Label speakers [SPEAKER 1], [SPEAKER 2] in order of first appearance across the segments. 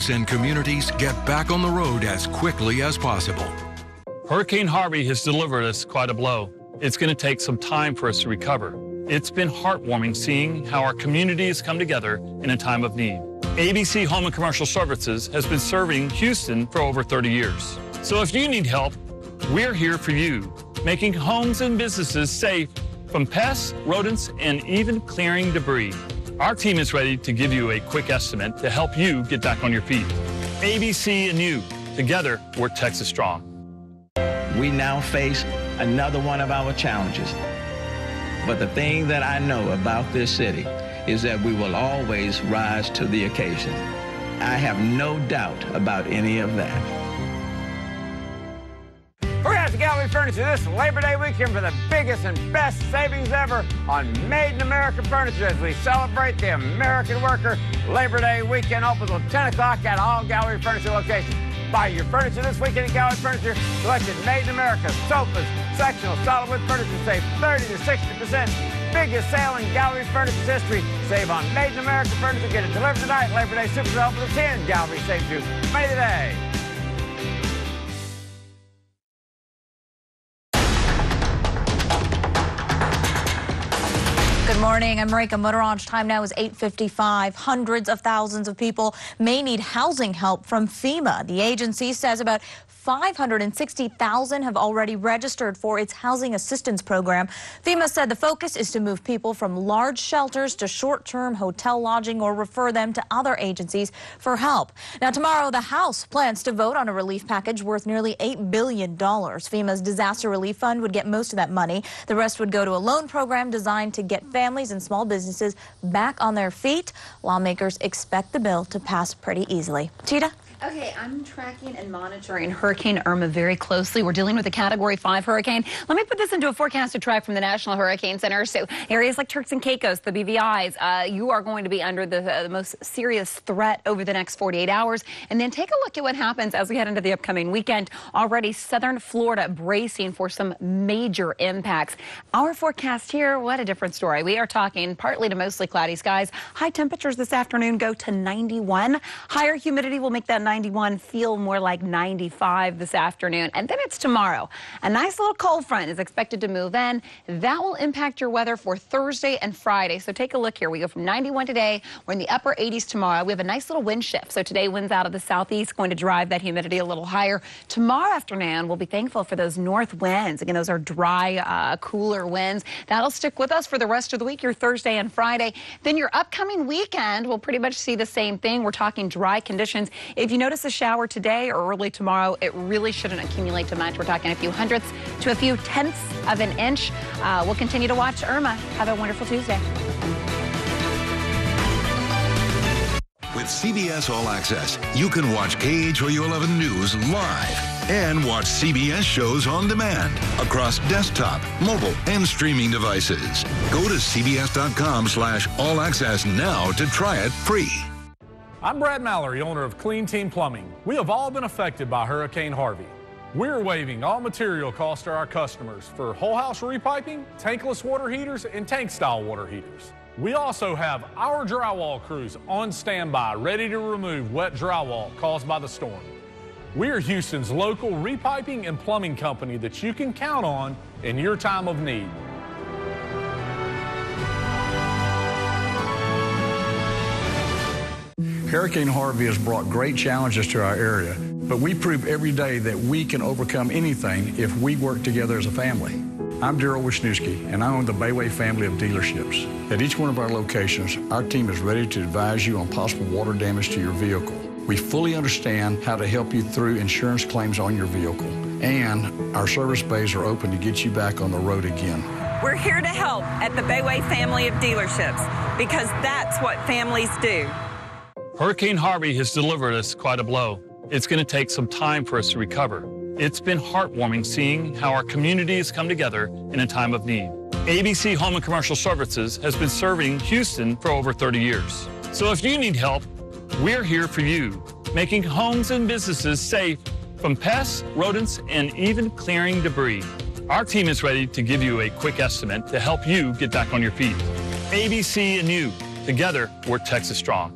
[SPEAKER 1] states and communities get back on the road as quickly as possible.
[SPEAKER 2] Hurricane Harvey has delivered us quite a blow. It's going to take some time for us to recover. It's been heartwarming seeing how our communities come together in a time of need. ABC Home and Commercial Services has been serving Houston for over 30 years. So if you need help, we're here for you, making homes and businesses safe from pests, rodents, and even clearing debris. Our team is ready to give you a quick estimate to help you get back on your feet. ABC and you, together, we're Texas strong.
[SPEAKER 3] We now face another one of our challenges. But the thing that I know about this city is that we will always rise to the occasion. I have no doubt about any of that.
[SPEAKER 4] We're at the Gallery Furniture this Labor Day weekend for the biggest and best savings ever on Made in America furniture as we celebrate the American worker. Labor Day weekend opens until 10 o'clock at all Gallery Furniture locations. Buy your furniture this weekend at Gallery Furniture. Selected Made in America sofas, sectional, solid wood furniture save 30 to 60%. Biggest sale in Gallery Furniture's history. Save on Made in America furniture. Get it delivered tonight. Labor Day Super Sale for the 10. Gallery saves you May the day.
[SPEAKER 5] Good morning. I'm Marika Motoraj. Time now is 8:55. Hundreds of thousands of people may need housing help from FEMA. The agency says about 560,000 have already registered for its housing assistance program. FEMA said the focus is to move people from large shelters to short-term hotel lodging or refer them to other agencies for help. Now, tomorrow, the House plans to vote on a relief package worth nearly $8 billion. FEMA's disaster relief fund would get most of that money. The rest would go to a loan program designed to get families and small businesses back on their feet. Lawmakers expect the bill to pass pretty easily. Cheetah?
[SPEAKER 6] Okay, I'm tracking and monitoring Hurricane Irma very closely. We're dealing with a Category 5 hurricane. Let me put this into a forecasted track from the National Hurricane Center. So areas like Turks and Caicos, the BVIs, you are going to be under the most serious threat over the next 48 hours. And then take a look at what happens as we head into the upcoming weekend. Already southern Florida bracing for some major impacts. Our forecast here, what a different story. We are talking partly to mostly cloudy skies. High temperatures this afternoon go to 91. Higher humidity will make that 91 feel more like 95 this afternoon. And then it's tomorrow. A nice little cold front is expected to move in. That will impact your weather for Thursday and Friday. So take a look here. We go from 91 today. We're in the upper 80s tomorrow. We have a nice little wind shift. So today winds out of the southeast going to drive that humidity a little higher. Tomorrow afternoon, we'll be thankful for those north winds. Again, those are dry, cooler winds. That'll stick with us for the rest of the week, your Thursday and Friday. Then your upcoming weekend will pretty much see the same thing. We're talking dry conditions. If you notice a shower today or early tomorrow, it really shouldn't accumulate to much. We're talking a few hundredths to a few tenths of an inch. We'll continue to watch Irma. Have a wonderful Tuesday.
[SPEAKER 1] With CBS All Access, you can watch KHOU 11 News live and watch CBS shows on demand across desktop, mobile, and streaming devices. Go to cbs.com/all access now to try it free.
[SPEAKER 7] I'm Brad Mallory, owner of Clean Team Plumbing. We have all been affected by Hurricane Harvey. We're waiving all material costs to our customers for whole house repiping, tankless water heaters, and tank-style water heaters. We also have our drywall crews on standby, ready to remove wet drywall caused by the storm. We are Houston's local repiping and plumbing company that you can count on in your time of need.
[SPEAKER 8] Hurricane Harvey has brought great challenges to our area, but we prove every day that we can overcome anything if we work together as a family. I'm Daryl Wisniewski, and I own the Bayway family of dealerships. At each one of our locations, our team is ready to advise you on possible water damage to your vehicle. We fully understand how to help you through insurance claims on your vehicle, and our service bays are open to get you back on the road again.
[SPEAKER 9] We're here to help at the Bayway family of dealerships, because that's what families do.
[SPEAKER 2] Hurricane Harvey has delivered us quite a blow. It's going to take some time for us to recover. It's been heartwarming seeing how our communities come together in a time of need. ABC Home and Commercial Services has been serving Houston for over 30 years. So if you need help, we're here for you, making homes and businesses safe from pests, rodents, and even clearing debris. Our team is ready to give you a quick estimate to help you get back on your feet. ABC and you, together, we're Texas strong.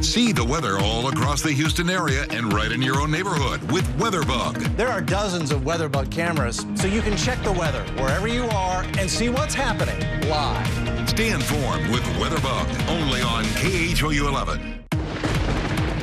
[SPEAKER 1] See the weather all across the Houston area and right in your own neighborhood with WeatherBug.
[SPEAKER 10] There are dozens of WeatherBug cameras, so you can check the weather wherever you are and see what's happening live.
[SPEAKER 1] Stay informed with WeatherBug, only on KHOU 11.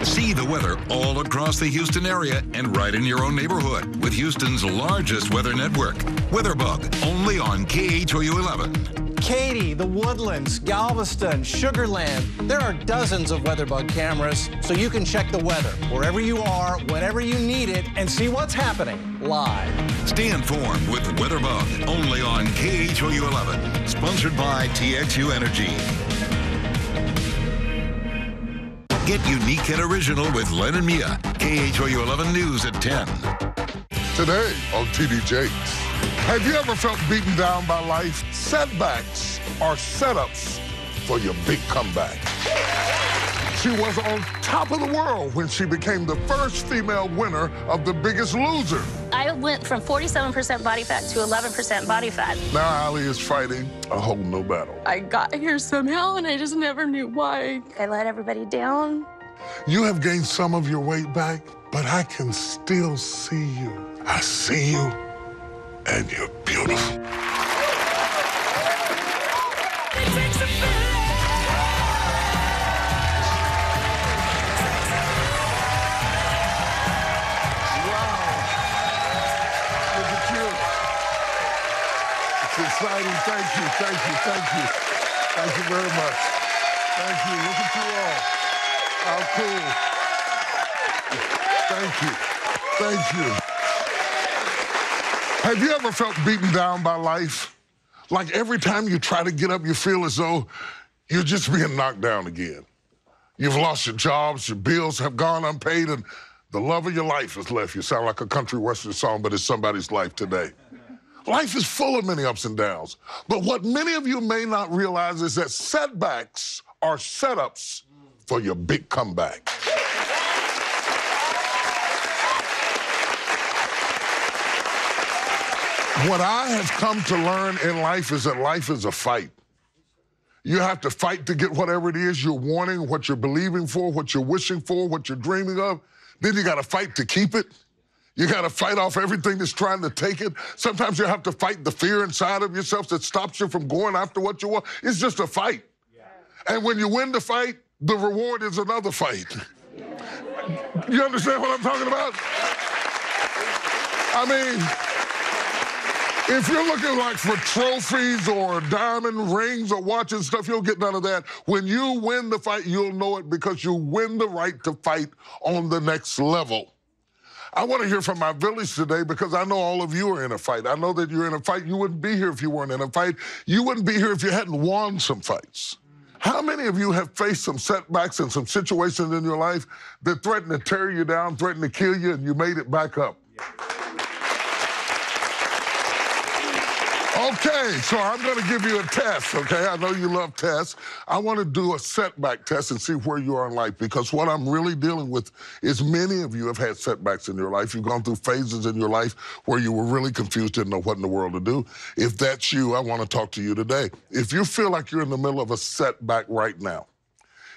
[SPEAKER 1] See the weather all across the Houston area and right in your own neighborhood with Houston's largest weather network. WeatherBug, only on KHOU 11.
[SPEAKER 10] Katy, the Woodlands, Galveston, Sugar Land. There are dozens of WeatherBug cameras, so you can check the weather wherever you are, whenever you need it, and see what's happening live.
[SPEAKER 1] Stay informed with WeatherBug, only on KHOU 11. Sponsored by TXU Energy. Get unique and original with Len and Mia. KHOU 11 News at 10.
[SPEAKER 11] Today on TD Jakes. Have you ever felt beaten down by life? Setbacks are setups for your big comeback. She was on top of the world when she became the first female winner of The Biggest Loser.
[SPEAKER 12] I went from 47% body fat to 11% body fat.
[SPEAKER 11] Now Allie is fighting a whole new battle.
[SPEAKER 12] I got here somehow, and I just never knew why. I let everybody down.
[SPEAKER 11] You have gained some of your weight back, but I can still see you. I see you, and you're beautiful. Exciting. Thank you. Thank you very much. Thank you. Look at you all. How cool. Thank you. Have you ever felt beaten down by life? Like every time you try to get up, you feel as though you're just being knocked down again. You've lost your jobs, your bills have gone unpaid, and the love of your life has left you. Sound like a country western song, but it's somebody's life today. Life is full of many ups and downs. But what many of you may not realize is that setbacks are setups for your big comeback. What I have come to learn in life is that life is a fight. You have to fight to get whatever it is you're wanting, what you're believing for, what you're wishing for, what you're dreaming of. Then you got to fight to keep it. You got to fight off everything that's trying to take it. Sometimes you have to fight the fear inside of yourself that stops you from going after what you want. It's just a fight. Yeah. And when you win the fight, the reward is another fight. You understand what I'm talking about? I mean, if you're looking like for trophies or diamond rings or watches and stuff, you'll get none of that. When you win the fight, you'll know it because you win the right to fight on the next level. I want to hear from my village today because I know all of you are in a fight. I know that you're in a fight. You wouldn't be here if you weren't in a fight. You wouldn't be here if you hadn't won some fights. How many of you have faced some setbacks and some situations in your life that threatened to tear you down, threatened to kill you, and you made it back up? Okay, so I'm going to give you a test, okay? I know you love tests. I want to do a setback test and see where you are in life, because what I'm really dealing with is many of you have had setbacks in your life. You've gone through phases in your life where you were really confused, didn't know what in the world to do. If that's you, I want to talk to you today. If you feel like you're in the middle of a setback right now,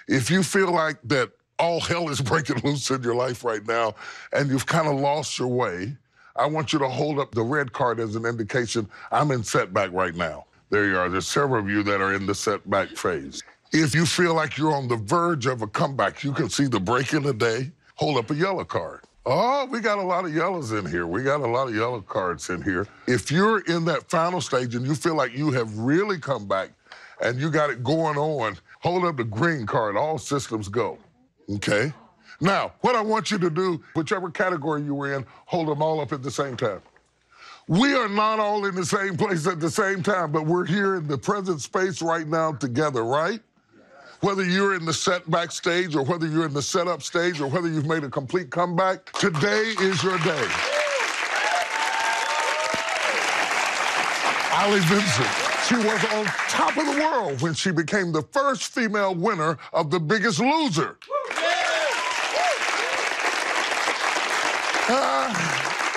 [SPEAKER 11] if you feel like that all hell is breaking loose in your life right now and you've kind of lost your way, I want you to hold up the red card as an indication I'm in setback right now. There you are. There's several of you that are in the setback phase. If you feel like you're on the verge of a comeback, you can see the break in the day, hold up a yellow card. Oh, we got a lot of yellows in here. We got a lot of yellow cards in here. If you're in that final stage and you feel like you have really come back and you got it going on, hold up the green card. All systems go, okay? Now, what I want you to do, whichever category you were in, hold them all up at the same time. We are not all in the same place at the same time, but we're here in the present space right now together, right? Whether you're in the setback stage or whether you're in the setup stage or whether you've made a complete comeback, today is your day. Vincent, she was on top of the world when she became the first female winner of The Biggest Loser.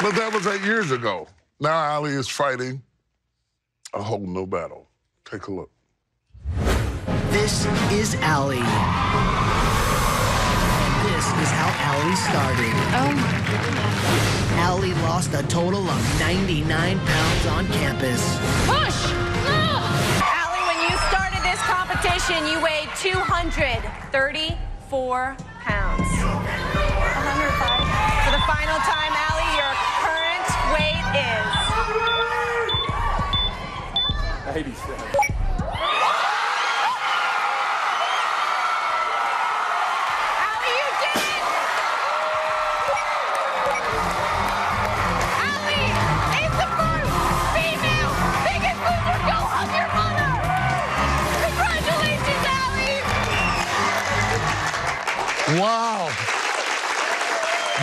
[SPEAKER 11] But that was 8 years ago. Now Allie is fighting a whole new battle. Take a look.
[SPEAKER 13] This is Allie. is how Allie started.
[SPEAKER 12] Oh my goodness.
[SPEAKER 13] Allie lost a total of 99 pounds on campus.
[SPEAKER 12] Push! Allie, when you started this competition, you weighed 234 pounds. 105. For the final time, Allie, your current weight is
[SPEAKER 7] 87.
[SPEAKER 12] Allie, you did it! Allie is the first female biggest loser. Go hug your mother! Congratulations, Allie!
[SPEAKER 11] Wow.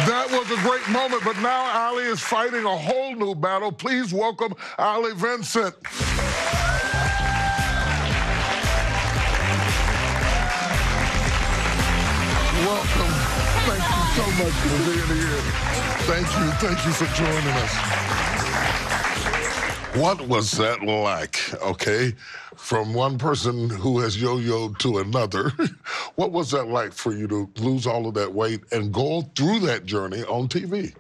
[SPEAKER 11] That was a great moment, but now Allie is fighting a whole new battle. Please welcome Allie Vincent. Welcome. Thank you so much for being here. Thank you for joining us. What was that like, okay? From one person who has yo-yoed to another, what was that like for you to lose all of that weight and go through that journey on TV?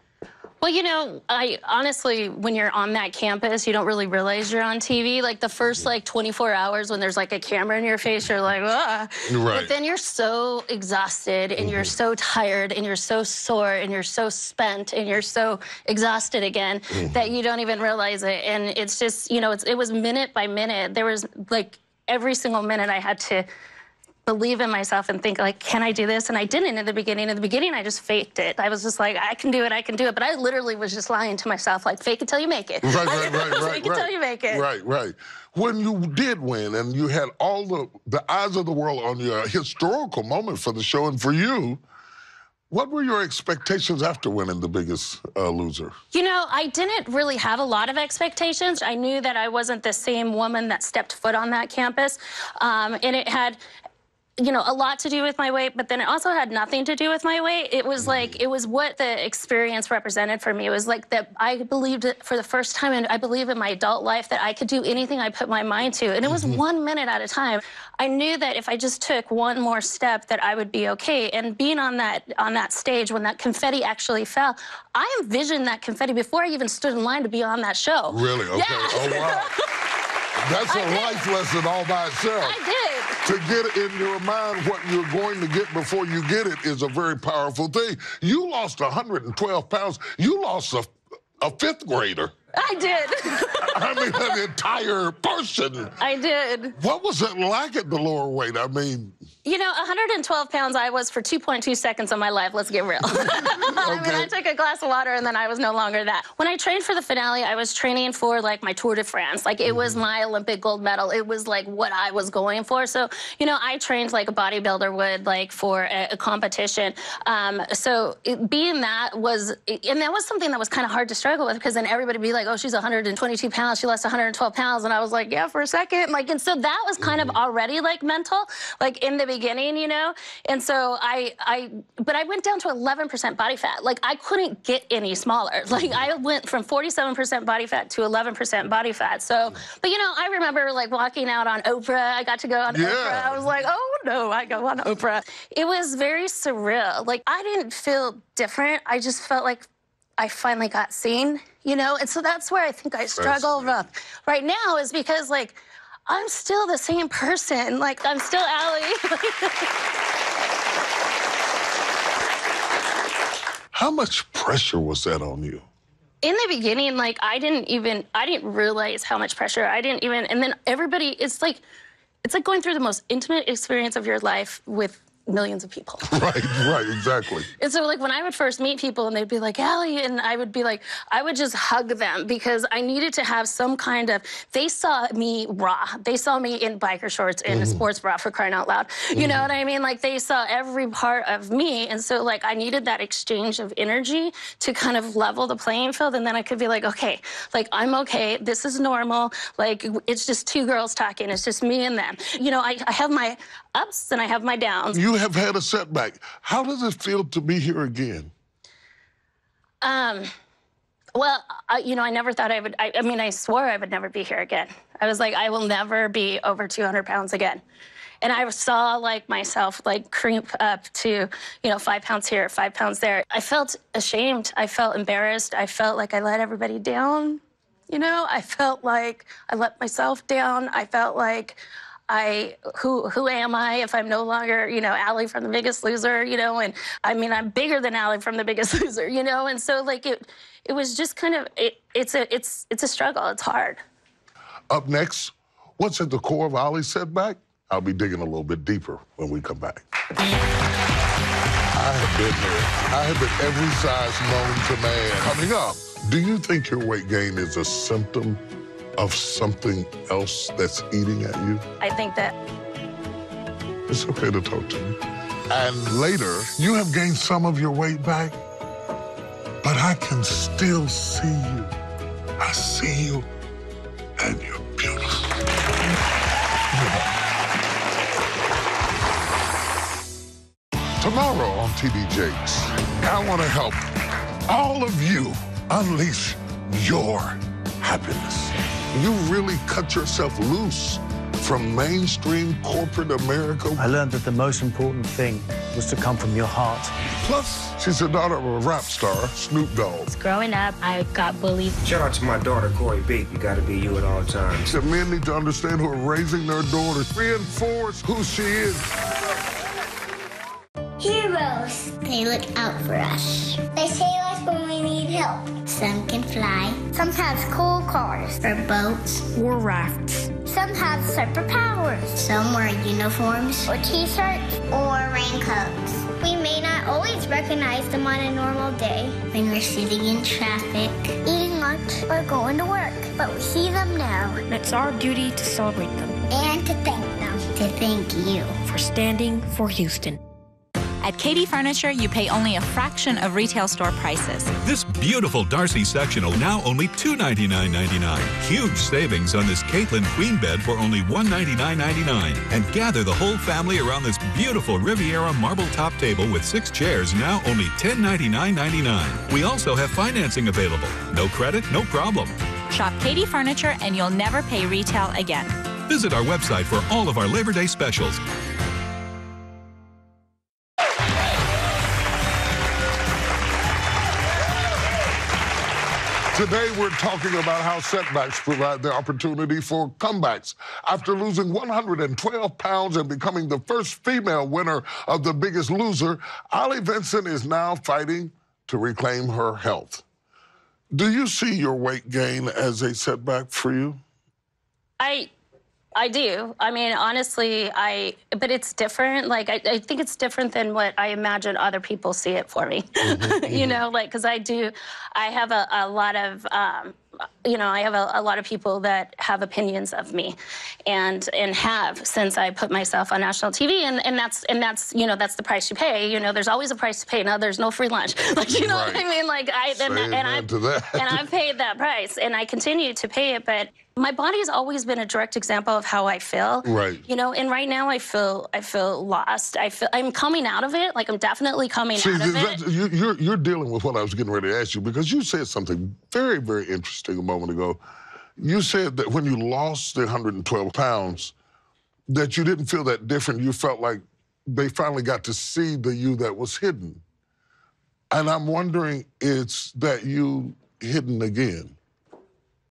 [SPEAKER 12] Well, you know, I honestly, when you're on that campus, you don't really realize you're on TV. Like the first 24 hours when there's like a camera in your face, you're like, ah.
[SPEAKER 11] Right.
[SPEAKER 12] But then you're so exhausted and you're so tired and you're so sore and you're so spent and you're so exhausted again that you don't even realize it. And it's just, you know, it was minute by minute. There was like every single minute I had to believe in myself and think, like, can I do this? And I didn't in the beginning. In the beginning, I just faked it. I was just like, I can do it, I can do it. But I literally was just lying to myself, like, fake it till you make it.
[SPEAKER 11] Right.
[SPEAKER 12] Fake it till you make it.
[SPEAKER 11] Right. When you did win and you had all the eyes of the world on your historical moment for the show and for you, what were your expectations after winning The Biggest Loser? You know, I didn't really have a lot of expectations. I knew that I wasn't the same woman that stepped foot on that campus. And it had, you know, a lot to do with my weight, but then it also had nothing to do with my weight. It was like, it was what the experience represented for me. It was like that I believed it for the first time, and I believe in my adult life that I could do anything I put my mind to. And it was 1 minute at a time. I knew that if I just took one more step that I would be okay. And being on that stage when that confetti actually fell, I envisioned that confetti before I even stood in line to be on that show. Really? Okay. Yeah. Oh, wow. That's a life lesson all by itself. I did. To get in your mind what you're going to get before you get it is a very powerful thing. You lost 112 pounds. You lost a fifth grader. I did. I mean, an entire person. I did. What was it like at the lower weight? I mean... You know, 112 pounds I was for 2.2 seconds of my life, let's get real. I mean, I took a glass of water and then I was no longer that. When I trained for the finale, I was training for, like, my Tour de France. Like, it was my Olympic gold medal. It was, like, what I was going for. So, you know, I trained like a bodybuilder would, like, for a competition. Being that was... And that was something that was kind of hard to struggle with, because then everybody would be like, oh, she's 122 pounds. She lost 112 pounds. And I was like, yeah, for a second. Like, and so that was kind of already, like, mental, like, in the beginning, you know? And so but I went down to 11% body fat. Like, I couldn't get any smaller. Like, I went from 47% body fat to 11% body fat. So, but, you know, I remember, like, walking out on Oprah. I got to go on Oprah. I was like, oh, no, I go on Oprah. It was very surreal. Like, I didn't feel different. I just felt like I finally got seen, you know? And so that's where I think I struggle right now, is because, like, I'm still the same person. Like, I'm still Allie. How much pressure was that on you? In the beginning, like, I didn't realize how much pressure. And then everybody, it's like going through the most intimate experience of your life with millions of people. Right, exactly. And so, like, when I would first meet people and they'd be like, Allie, and I would be like, I would just hug them, because I needed to have some kind of, they saw me raw. They saw me in biker shorts and a sports bra, for crying out loud. You know what I mean? Like, they saw every part of me. And so, like, I needed that exchange of energy to kind of level the playing field. And then I could be like, okay, like, I'm okay. This is normal. Like, it's just two girls talking. It's just me and them. You know, I have my ups and I have my downs. You have had a setback. How does it feel to be here again? Well, you know, I never thought I would. I mean, I swore I would never be here again. I was like, I will never be over 200 pounds again.
[SPEAKER 12] And I saw like myself like creep up to, 5 pounds here, 5 pounds there. I felt ashamed. I felt embarrassed. I felt like I let everybody down. I felt like I let myself down. I felt like who am I if I'm no longer, Allie from The Biggest Loser, and I mean, I'm bigger than Allie from The Biggest Loser, and so like it was just kind of, it's a struggle. It's hard. Up next, what's at the core of Ollie's setback? I'll be digging a little bit deeper when we come back. I have been there. I have been every size known to man. Coming up, do you think your weight gain is a symptom of something else that's eating at you? I think that. It's okay to talk to me. And later, you have gained some of your weight back, but I can still see you. I see you, and you're beautiful. Tomorrow on TD Jakes, I want to help all of you unleash your happiness. You really cut yourself loose from mainstream corporate America.
[SPEAKER 14] I learned that the most important thing was to come from your heart.
[SPEAKER 11] Plus, she's the daughter of a rap star, Snoop Dogg.
[SPEAKER 12] Growing up, I got bullied.
[SPEAKER 15] Shout out to my daughter, Corey Big. You gotta be you at all times.
[SPEAKER 11] The men need to understand who are raising their daughters, reinforce who she is.
[SPEAKER 16] Heroes. They look out for us. They save us when we need help. Some can fly. Some have cool cars or boats or rafts. Some have superpowers. Some wear uniforms or t-shirts or raincoats. We may not always recognize them on a normal day when we're sitting in traffic, eating lunch, or going to work. But we see them now. And it's our duty to celebrate them. And to thank them. To thank you for standing for Houston.
[SPEAKER 17] At KHOU Furniture, you pay only a fraction of retail store prices.
[SPEAKER 18] This beautiful Darcy sectional now only $299.99. Huge savings on this Caitlin Queen bed for only $199.99. And gather the whole family around this beautiful Riviera marble top table with 6 chairs now only $1099.99. We also have financing available. No credit, no problem.
[SPEAKER 17] Shop KHOU Furniture and you'll never pay retail again.
[SPEAKER 18] Visit our website for all of our Labor Day specials.
[SPEAKER 11] Today, we're talking about how setbacks provide the opportunity for comebacks. After losing 112 pounds and becoming the first female winner of The Biggest Loser, Ollie Vincent is now fighting to reclaim her health. Do you see your weight gain as a setback for you?
[SPEAKER 12] I do. I mean, honestly, but it's different. Like, I think it's different than what I imagine other people see it for me. Mm-hmm. Because I have a lot of, I have a lot of people that have opinions of me and have since I put myself on national TV. And that's the price you pay. There's always a price to pay. Now there's no free lunch. Like, what I mean? Like, I've paid that price and I continue to pay it. But my body has always been a direct example of how I feel. Right. And right now I feel lost. I'm coming out of it. Like, I'm definitely coming out of it.
[SPEAKER 11] You're dealing with what I was getting ready to ask you, because you said something very, very interesting a moment ago. You said that when you lost the 112 pounds, that you didn't feel that different. You felt like they finally got to see the you that was hidden. And I'm wondering, it's that you hidden again?